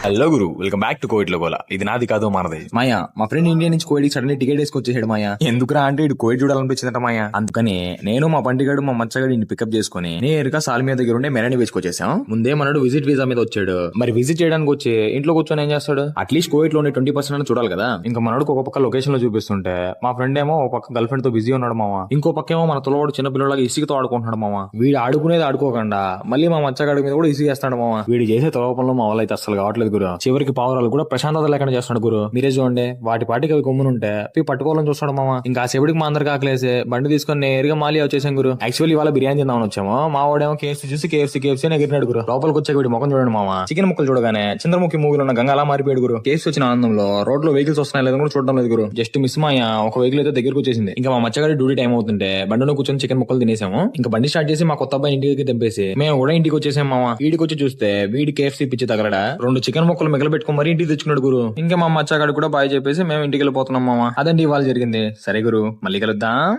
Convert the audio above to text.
Hello Guru, welcome back to Covid లో గోలా. ఇది నాది కాదు మనది. మాయా, మా ఫ్రెండ్ ఇండియా నుంచి కోవిడ్ సడన్ టికెట్ వేసుకొచ్చేసాడు మాయా. ఎందుకురా అంటే ఇటు కోవిడ్ చూడాలనిపించిందట మాయా. అందుకని నేను మా బండిగాడు మా మచ్చగాడు ఇంటి పికప్ చేసుకుని నేరుగా సాల్మియా దగ్గర ఉండే మెరాని వేసుకొచ్చేసాం. ముందే మనడు విజిట్ వీసా మీద వచ్చాడు. మరి విజిట్ చేయడానికి వచ్చి ఇంట్లో కూర్చొని ఏం చేస్తాడు? అట్లీస్ట్ కోవిడ్ లో 20% చూడాలి కదా. ఇంకా మనడు ఒక పక్క లొకేషన్ లో చూపిస్తుంటే మా ఫ్రెండ్ ఏమో ఒక పక్క గర్ల్ ఫ్రెండ్ తో బిజీ ఉన్నాడు మామ. ఇంకో పక్క ఏమో మన తొలవాడు చిన్న పిల్లలాగా ఇసుకతో ఆడుకుంటున్నాడు మామ. వీడు ఆడుకునేది ఆడుకోకుండా మళ్ళీ మా మచ్చగాడి మీద కూడా ఇసుక చేస్తాడు మామ. వీడు చేసే తొలవపంలో మా వాళ్ళు అయితే అసలు కావట్లేదు గురు. చివరికి పావురాలు కూడా ప్రశాంతత లేకుండా చేస్తున్నాడు గురు. మీరే చూడండి, వాటి పాటికి అవి కొమ్మునుంటే పట్టుకోవాలని చూస్తాడు మామ. ఇంకా సేపటికి మా అందరికి ఆకలేసి బండి తీసుకొని నేరుగా మాలి వచ్చేసాం గురు. యాక్చువల్లీ వాళ్ళ బిర్యానీ తిందామని వచ్చాము. మా వాడేమో కేఎఫ్సీ చూసి కేఎఫ్సీ అని ఎగిరినాడు గురు. లోపలికి వచ్చాక వీడి ముఖం చూడండి మామ. చికెన్ ముక్కలు చూడగానే చంద్రముఖి మూవీలో ఉన్న గంగ అలా మారిపోయాడు గురు. కేఎఫ్సీ వచ్చిన ఆనందంలో రోడ్ లో వెహికల్స్ వస్తున్నాయి లేదని కూడా చూడడం లేదు గురు. జస్ట్ మిస్ మాయా ఒక వెహికల్ అయితే దగ్గరకు వచ్చేసింది. ఇంకా మా మచ్చగాడి డ్యూటీ టైం అవుతుంటే బండిలో కూర్చొని చికెన్ ముక్కలు తినేసాము. ఇంకా బండి స్టార్ట్ చేసి మా కొత్త అబ్బాయి ఇంటికి తెంపేసి మేము కూడా ఇంటికి వచ్చేసాం మామ. వీడికి వచ్చి చూస్తే వీడి కేఎఫ్సీ పిచ్చి తగలడా 2 చికెన్ ముక్కలు మిగలబెట్టుకుని మరీ ఇంటికి తెచ్చుకున్నాడు గురు. ఇంకా మా మచ్చగాడు కూడా బాయ్ చెప్పేసి మేము ఇంటికి వెళ్ళిపోతున్నాం మామ. అదండి ఇవాళ జరిగింది. సరే గురు, మళ్ళీ కలుద్దాం.